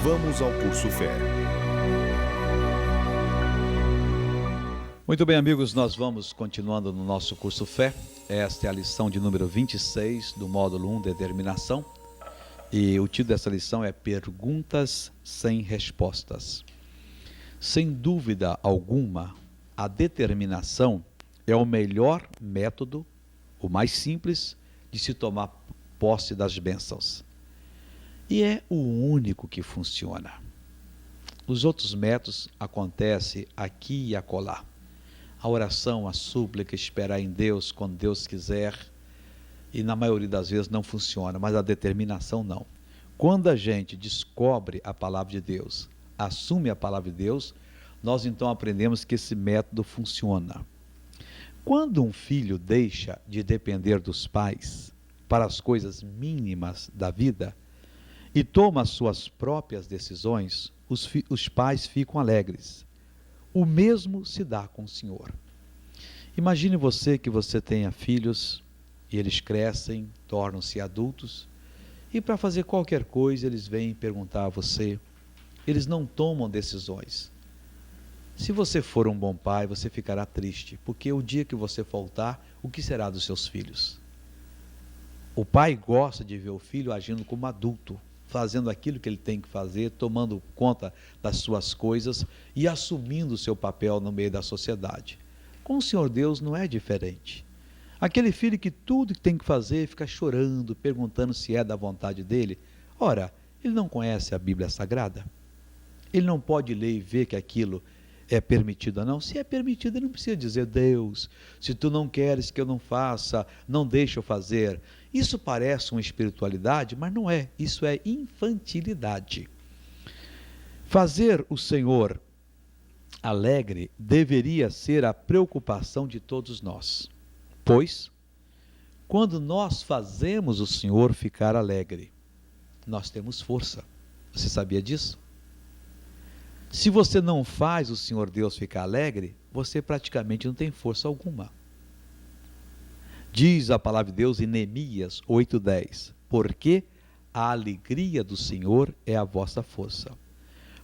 Vamos ao curso Fé. Muito bem, amigos, nós vamos continuando no nosso curso Fé. Esta é a lição de número 26 do módulo 1, Determinação. E o título dessa lição é Perguntas sem Respostas. Sem dúvida alguma, a determinação é o melhor método, o mais simples, de se tomar posse das bênçãos. E é o único que funciona. Os outros métodos acontecem aqui e acolá. A oração, a súplica, esperar em Deus quando Deus quiser, e na maioria das vezes não funciona, mas a determinação não. Quando a gente descobre a palavra de Deus, assume a palavra de Deus, nós então aprendemos que esse método funciona. Quando um filho deixa de depender dos pais para as coisas mínimas da vida e toma as suas próprias decisões, os pais ficam alegres. O mesmo se dá com o Senhor. Imagine que você tenha filhos e eles crescem, tornam-se adultos e para fazer qualquer coisa eles vêm perguntar a você. Eles não tomam decisões. Se você for um bom pai, você ficará triste, porque o dia que você faltar, o que será dos seus filhos? O pai gosta de ver o filho agindo como adulto, fazendo aquilo que ele tem que fazer, tomando conta das suas coisas e assumindo o seu papel no meio da sociedade. Com o Senhor Deus não é diferente. Aquele filho que tudo que tem que fazer fica chorando, perguntando se é da vontade dele. Ora, ele não conhece a Bíblia Sagrada? Ele não pode ler e ver que aquilo é permitido ou não? Se é permitido, ele não precisa dizer: Deus, se tu não queres que eu não faça, não deixa eu fazer. Isso parece uma espiritualidade, mas não é. Isso é infantilidade. Fazer o Senhor alegre deveria ser a preocupação de todos nós. Pois, quando nós fazemos o Senhor ficar alegre, nós temos força. Você sabia disso? Se você não faz o Senhor Deus ficar alegre, você praticamente não tem força alguma. Diz a palavra de Deus em Neemias 8:10, porque a alegria do Senhor é a vossa força.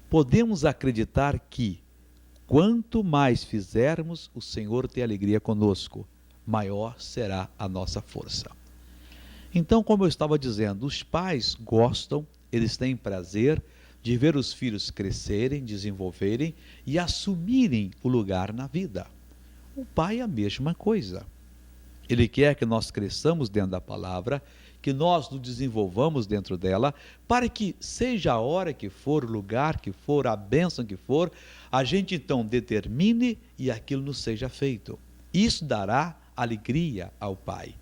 Podemos acreditar que, quanto mais fizermos, o Senhor tem alegria conosco, maior será a nossa força. Então, como eu estava dizendo, os pais gostam, eles têm prazer de ver os filhos crescerem, desenvolverem e assumirem o lugar na vida. O pai é a mesma coisa. Ele quer que nós cresçamos dentro da palavra, que nós nos desenvolvamos dentro dela, para que seja a hora que for, o lugar que for, a bênção que for, a gente então determine e aquilo nos seja feito. Isso dará alegria ao Pai.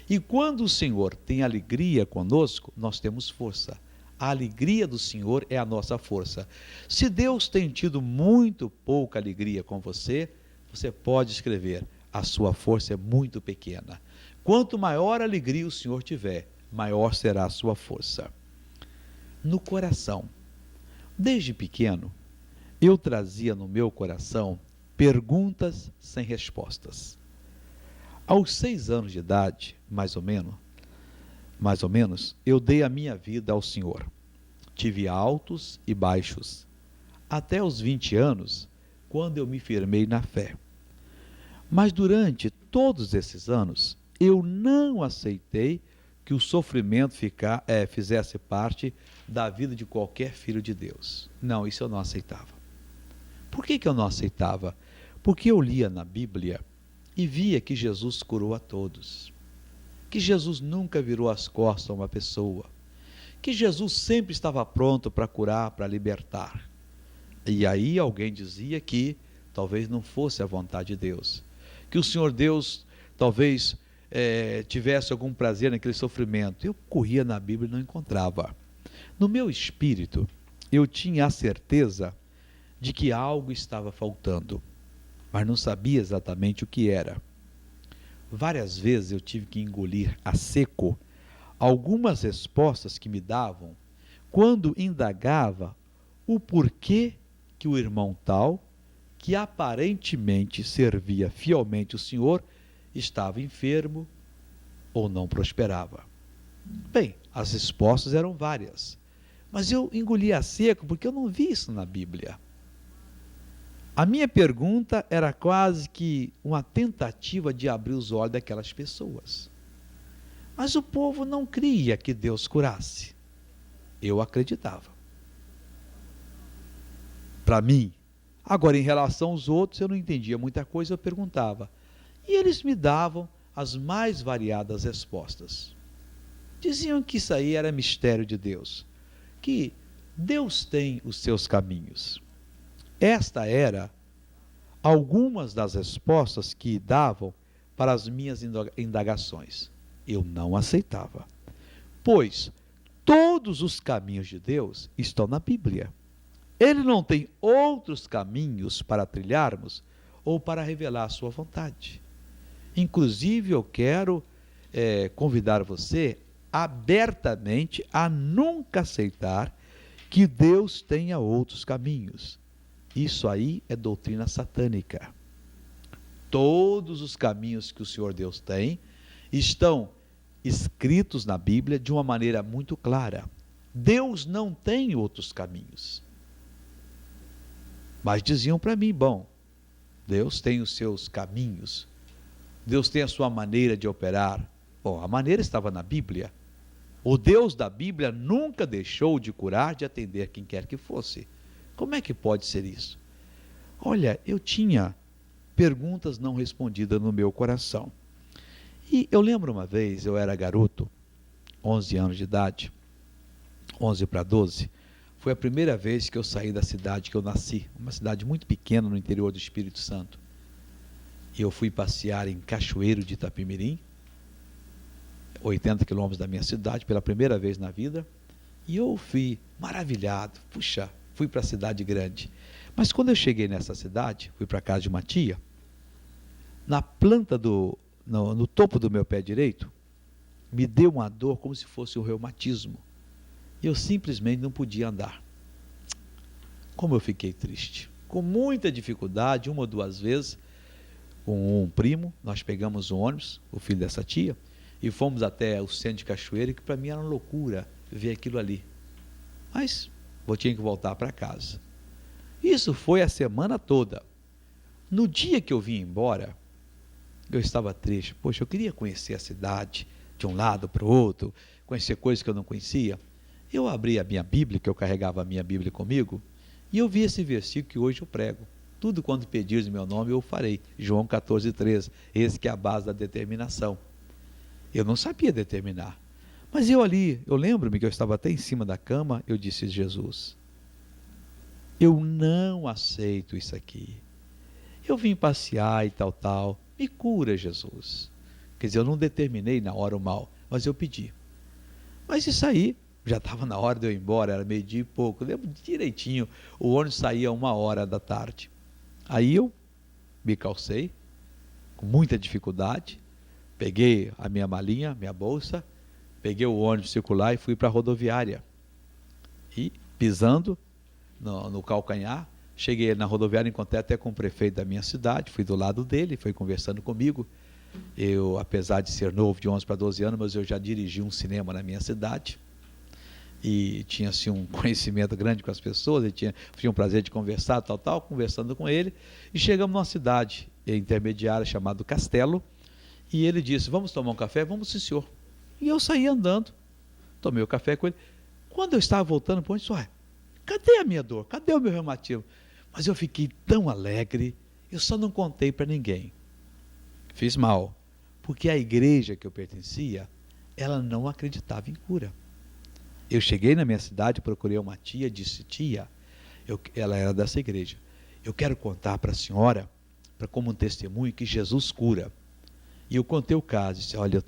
E quando o Senhor tem alegria conosco, nós temos força. A alegria do Senhor é a nossa força. Se Deus tem tido muito pouca alegria com você, você pode escrever: a sua força é muito pequena. Quanto maior alegria o Senhor tiver, maior será a sua força. No coração. Desde pequeno, eu trazia no meu coração perguntas sem respostas. Aos 6 anos de idade, mais ou menos, eu dei a minha vida ao Senhor. Tive altos e baixos. Até os 20 anos, quando eu me firmei na fé. Mas durante todos esses anos, eu não aceitei que o sofrimento fizesse parte da vida de qualquer filho de Deus. Não, isso eu não aceitava. Por que eu não aceitava? Porque eu lia na Bíblia e via que Jesus curou a todos. Que Jesus nunca virou as costas a uma pessoa. Que Jesus sempre estava pronto para curar, para libertar. E aí alguém dizia que talvez não fosse a vontade de Deus. Que o Senhor Deus talvez tivesse algum prazer naquele sofrimento. Eu corria na Bíblia e não encontrava. No meu espírito, eu tinha a certeza de que algo estava faltando, mas não sabia exatamente o que era. Várias vezes eu tive que engolir a seco algumas respostas que me davam quando indagava o porquê que o irmão tal, que aparentemente servia fielmente o Senhor, estava enfermo ou não prosperava. Bem, as respostas eram várias, Mas eu engoli a seco porque eu não vi isso na Bíblia. A minha pergunta era quase que uma tentativa de abrir os olhos daquelas pessoas. Mas o povo não cria que Deus curasse. Eu acreditava. Para mim. Agora, em relação aos outros, eu não entendia muita coisa, eu perguntava. E eles me davam as mais variadas respostas. Diziam que isso aí era mistério de Deus, que Deus tem os seus caminhos. Esta era algumas das respostas que davam para as minhas indagações. Eu não aceitava, pois todos os caminhos de Deus estão na Bíblia. Ele não tem outros caminhos para trilharmos ou para revelar a sua vontade. Inclusive, eu quero convidar você abertamente a nunca aceitar que Deus tenha outros caminhos. Isso aí é doutrina satânica. Todos os caminhos que o Senhor Deus tem estão escritos na Bíblia de uma maneira muito clara. Deus não tem outros caminhos. Mas diziam para mim, bom, Deus tem os seus caminhos, Deus tem a sua maneira de operar. Bom, a maneira estava na Bíblia. O Deus da Bíblia nunca deixou de curar, de atender quem quer que fosse. Como é que pode ser isso? Olha, eu tinha perguntas não respondidas no meu coração. E eu lembro uma vez, eu era garoto, 11 anos de idade, 11 para 12, foi a primeira vez que eu saí da cidade que eu nasci, uma cidade muito pequena no interior do Espírito Santo. E eu fui passear em Cachoeiro de Itapemirim, 80 quilômetros da minha cidade, pela primeira vez na vida, e eu fui maravilhado, puxa, fui para a cidade grande. Mas quando eu cheguei nessa cidade, fui para a casa de uma tia, na planta no topo do meu pé direito, me deu uma dor como se fosse um reumatismo. E eu simplesmente não podia andar. Como eu fiquei triste. Com muita dificuldade, uma ou duas vezes, com um primo, nós pegamos um ônibus, o filho dessa tia, e fomos até o centro de Cachoeira, que para mim era uma loucura ver aquilo ali. Mas eu tinha que voltar para casa. Isso foi a semana toda. No dia que eu vim embora, eu estava triste. Poxa, eu queria conhecer a cidade de um lado para o outro, conhecer coisas que eu não conhecia. Eu abri a minha Bíblia, que eu carregava a minha Bíblia comigo, e eu vi esse versículo que hoje eu prego. Tudo quanto pedires em meu nome eu farei. João 14,13. Esse que é a base da determinação. Eu não sabia determinar. Mas eu lembro-me que eu estava até em cima da cama, eu disse, Jesus, eu não aceito isso aqui. Eu vim passear e tal. Me cura, Jesus. Quer dizer, eu não determinei na hora o mal, mas eu pedi. Mas isso aí, já estava na hora de eu ir embora, era 12:00 e pouco, eu lembro direitinho, o ônibus saía 1h da tarde. Aí eu me calcei, com muita dificuldade, peguei a minha malinha, minha bolsa, peguei o ônibus circular e fui para a rodoviária. E pisando no calcanhar, cheguei na rodoviária, encontrei até com o prefeito da minha cidade, fui do lado dele, foi conversando comigo. Eu, apesar de ser novo, de 11 para 12 anos, mas eu já dirigi um cinema na minha cidade. E tinha assim um conhecimento grande com as pessoas, eu tinha um prazer de conversar, conversando com ele. E chegamos numa cidade intermediária chamada Castelo, e ele disse, vamos tomar um café? Vamos, sim, senhor. E eu saí andando, tomei o café com ele. Quando eu estava voltando para onde, disse, cadê a minha dor? Cadê o meu reumatismo? Mas eu fiquei tão alegre, eu só não contei para ninguém. Fiz mal, porque a igreja que eu pertencia, ela não acreditava em cura. Eu cheguei na minha cidade, procurei uma tia, disse, tia, ela era dessa igreja, eu quero contar para a senhora, como um testemunho, que Jesus cura. E eu contei o caso, disse, olha, eu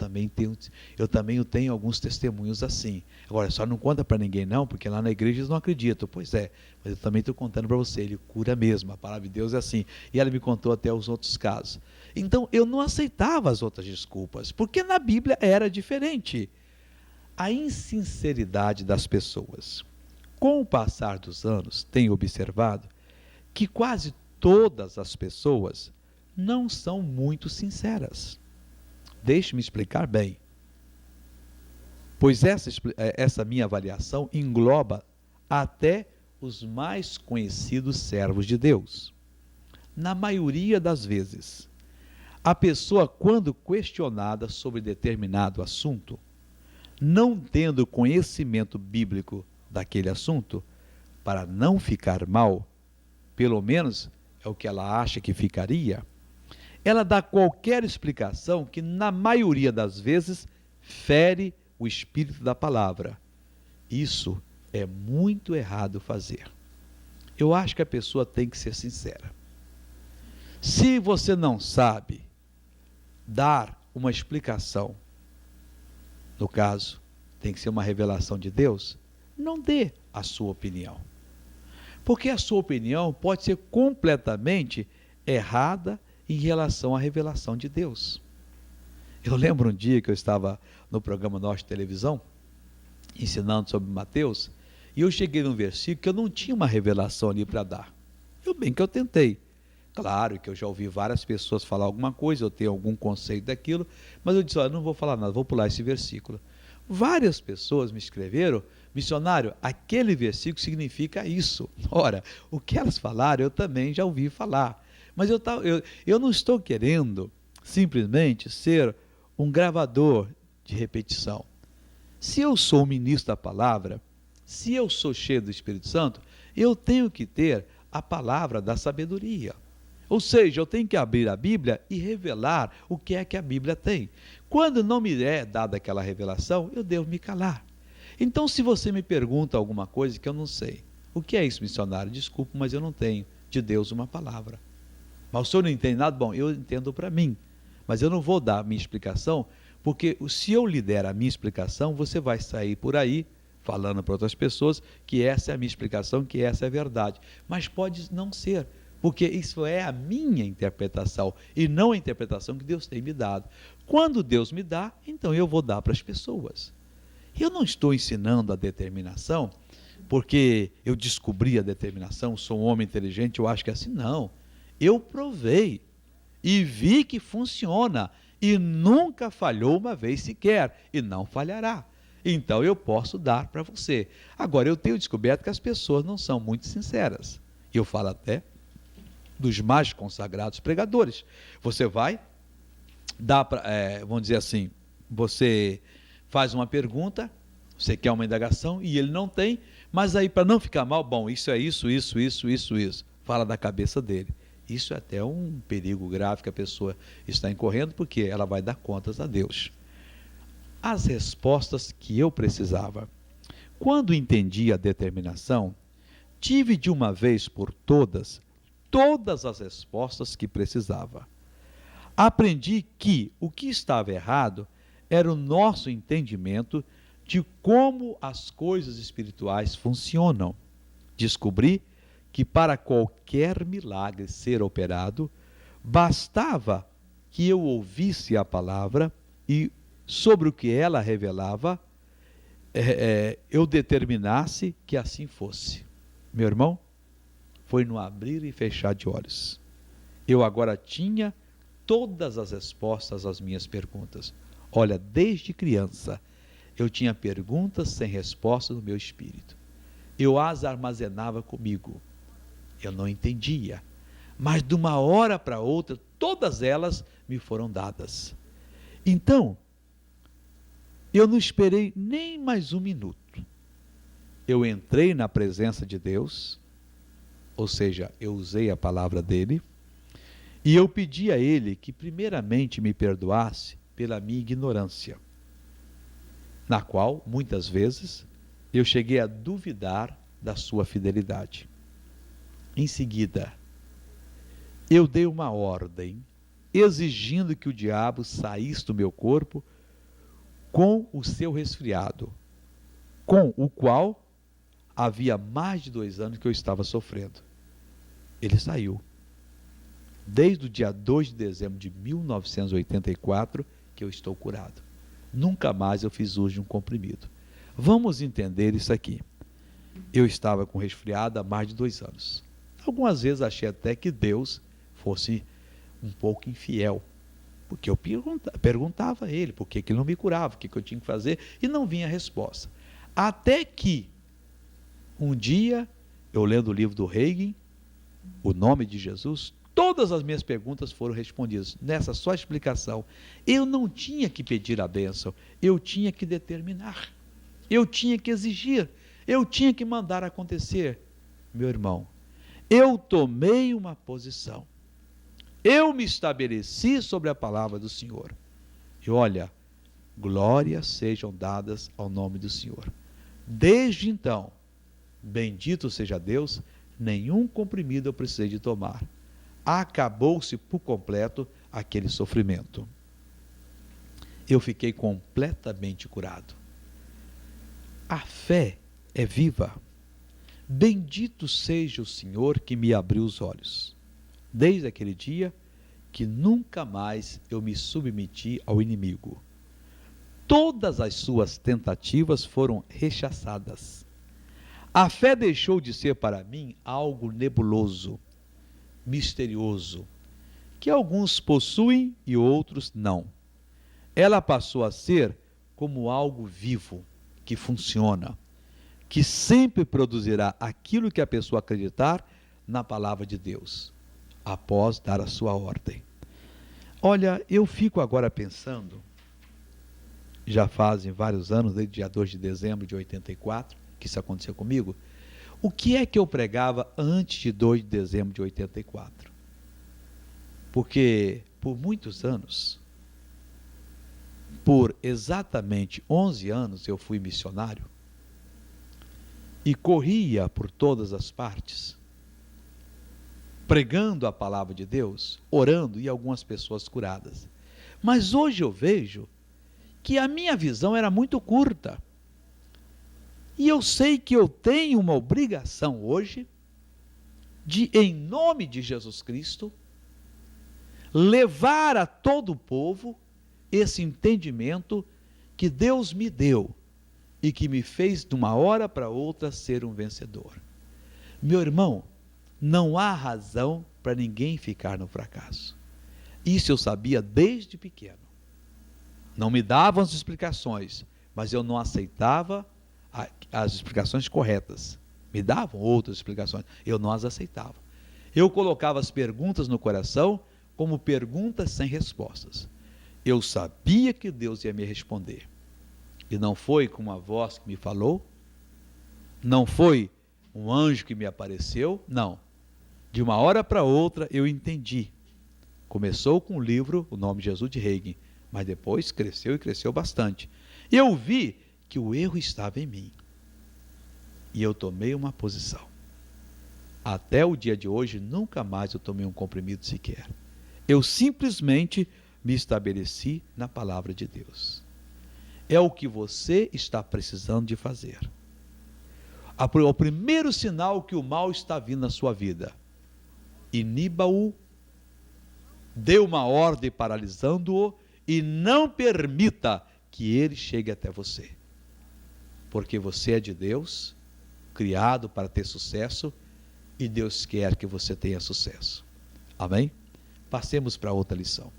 também tenho alguns testemunhos assim. Agora, só não conta para ninguém não, porque lá na igreja eles não acreditam. Pois é, mas eu também estou contando para você, ele cura mesmo, a palavra de Deus é assim. E ela me contou até os outros casos. Então, eu não aceitava as outras desculpas, porque na Bíblia era diferente. A insinceridade das pessoas. Com o passar dos anos, tenho observado que quase todas as pessoas não são muito sinceras. Deixe-me explicar bem. Pois essa minha avaliação engloba até os mais conhecidos servos de Deus. Na maioria das vezes, a pessoa, quando questionada sobre determinado assunto, não tendo conhecimento bíblico daquele assunto, para não ficar mal, pelo menos é o que ela acha que ficaria, ela dá qualquer explicação que, na maioria das vezes, fere o espírito da palavra. Isso é muito errado fazer. Eu acho que a pessoa tem que ser sincera. Se você não sabe dar uma explicação, no caso, tem que ser uma revelação de Deus, não dê a sua opinião. Porque a sua opinião pode ser completamente errada em relação à revelação de Deus. Eu lembro um dia que eu estava no programa nosso de televisão, ensinando sobre Mateus, e eu cheguei num versículo que eu não tinha uma revelação ali para dar. Bem que eu tentei. Claro que eu já ouvi várias pessoas falar alguma coisa, eu tenho algum conceito daquilo, mas eu disse, olha, não vou falar nada, vou pular esse versículo. Várias pessoas me escreveram, missionário, aquele versículo significa isso. Ora, o que elas falaram eu também já ouvi falar. Mas eu não estou querendo simplesmente ser um gravador de repetição. Se eu sou um ministro da palavra, se eu sou cheio do Espírito Santo, eu tenho que ter a palavra da sabedoria. Ou seja, eu tenho que abrir a Bíblia e revelar o que é que a Bíblia tem. Quando não me é dada aquela revelação, eu devo me calar. Então, se você me pergunta alguma coisa que eu não sei, o que é isso, missionário? Desculpe, mas eu não tenho de Deus uma palavra. Mas o senhor não entende nada? Bom, eu entendo para mim, mas eu não vou dar a minha explicação, porque se eu lhe der a minha explicação, você vai sair por aí falando para outras pessoas que essa é a minha explicação, que essa é a verdade. Mas pode não ser, porque isso é a minha interpretação e não a interpretação que Deus tem me dado. Quando Deus me dá, então eu vou dar para as pessoas. Eu não estou ensinando a determinação porque eu descobri a determinação, sou um homem inteligente, eu acho que é assim. Não. Eu provei e vi que funciona e nunca falhou uma vez sequer e não falhará. Então eu posso dar para você. Agora, eu tenho descoberto que as pessoas não são muito sinceras. Eu falo até dos mais consagrados pregadores. Você vai dar para, vamos dizer assim, você faz uma pergunta, você quer uma indagação e ele não tem, mas aí para não ficar mal, bom, isso é isso, fala da cabeça dele. Isso é até um perigo grave que a pessoa está incorrendo, porque ela vai dar contas a Deus. As respostas que eu precisava. Quando entendi a determinação, tive de uma vez por todas as respostas que precisava. Aprendi que o que estava errado era o nosso entendimento de como as coisas espirituais funcionam. Descobri que para qualquer milagre ser operado, bastava que eu ouvisse a palavra e, sobre o que ela revelava, eu determinasse que assim fosse. Meu irmão, foi no abrir e fechar de olhos. Eu agora tinha todas as respostas às minhas perguntas. Olha, desde criança, eu tinha perguntas sem resposta no meu espírito. Eu as armazenava comigo. Eu não entendia, mas de uma hora para outra, todas elas me foram dadas. Então, eu não esperei nem mais um minuto. Eu entrei na presença de Deus, ou seja, eu usei a palavra dele, e eu pedi a ele que primeiramente me perdoasse pela minha ignorância, na qual, muitas vezes, eu cheguei a duvidar da sua fidelidade. Em seguida, eu dei uma ordem, exigindo que o diabo saísse do meu corpo com o seu resfriado, com o qual havia mais de 2 anos que eu estava sofrendo. Ele saiu. Desde o dia 2 de dezembro de 1984 que eu estou curado. Nunca mais eu fiz uso de um comprimido. Vamos entender isso aqui. Eu estava com resfriado há mais de 2 anos. Algumas vezes achei até que Deus fosse um pouco infiel, porque eu perguntava a ele por que ele não me curava, o que eu tinha que fazer, e não vinha a resposta. Até que Um dia, eu lendo o livro do Reagan, O Nome de Jesus, todas as minhas perguntas foram respondidas. Nessa só explicação, eu não tinha que pedir a bênção, eu tinha que determinar, eu tinha que exigir, eu tinha que mandar acontecer. Meu irmão, eu tomei uma posição, eu me estabeleci sobre a palavra do Senhor. E olha, glórias sejam dadas ao nome do Senhor. Desde então, bendito seja Deus, nenhum comprimido eu precisei de tomar. Acabou-se por completo aquele sofrimento. Eu fiquei completamente curado. A fé é viva. Bendito seja o Senhor que me abriu os olhos. Desde aquele dia que nunca mais eu me submeti ao inimigo. Todas as suas tentativas foram rechaçadas. A fé deixou de ser para mim algo nebuloso, misterioso, que alguns possuem e outros não. Ela passou a ser como algo vivo, que funciona, que sempre produzirá aquilo que a pessoa acreditar na palavra de Deus, após dar a sua ordem. Olha, eu fico agora pensando, já fazem vários anos, desde dia 2 de dezembro de 84, que isso aconteceu comigo. O que é que eu pregava antes de 2 de dezembro de 84? Porque por muitos anos, por exatamente 11 anos, eu fui missionário e corria por todas as partes, pregando a palavra de Deus, orando e algumas pessoas curadas. Mas hoje eu vejo que a minha visão era muito curta. E eu sei que eu tenho uma obrigação hoje de, em nome de Jesus Cristo, levar a todo o povo esse entendimento que Deus me deu e que me fez de uma hora para outra ser um vencedor. Meu irmão, não há razão para ninguém ficar no fracasso. Isso eu sabia desde pequeno. Não me davam as explicações, mas eu não aceitava as explicações corretas. Me davam outras explicações, eu não as aceitava. Eu colocava as perguntas no coração como perguntas sem respostas. Eu sabia que Deus ia me responder. E não foi com uma voz que me falou, não foi um anjo que me apareceu, não. De uma hora para outra eu entendi. Começou com o livro O Nome de Jesus de Reagan, mas depois cresceu e cresceu bastante. Eu vi que o erro estava em mim. E eu tomei uma posição. Até o dia de hoje, nunca mais eu tomei um comprimido sequer. Eu simplesmente me estabeleci na palavra de Deus. É o que você está precisando de fazer. O primeiro sinal que o mal está vindo na sua vida, iniba-o, dê uma ordem paralisando-o e não permita que ele chegue até você. Porque você é de Deus, criado para ter sucesso, e Deus quer que você tenha sucesso. Amém? Passemos para outra lição.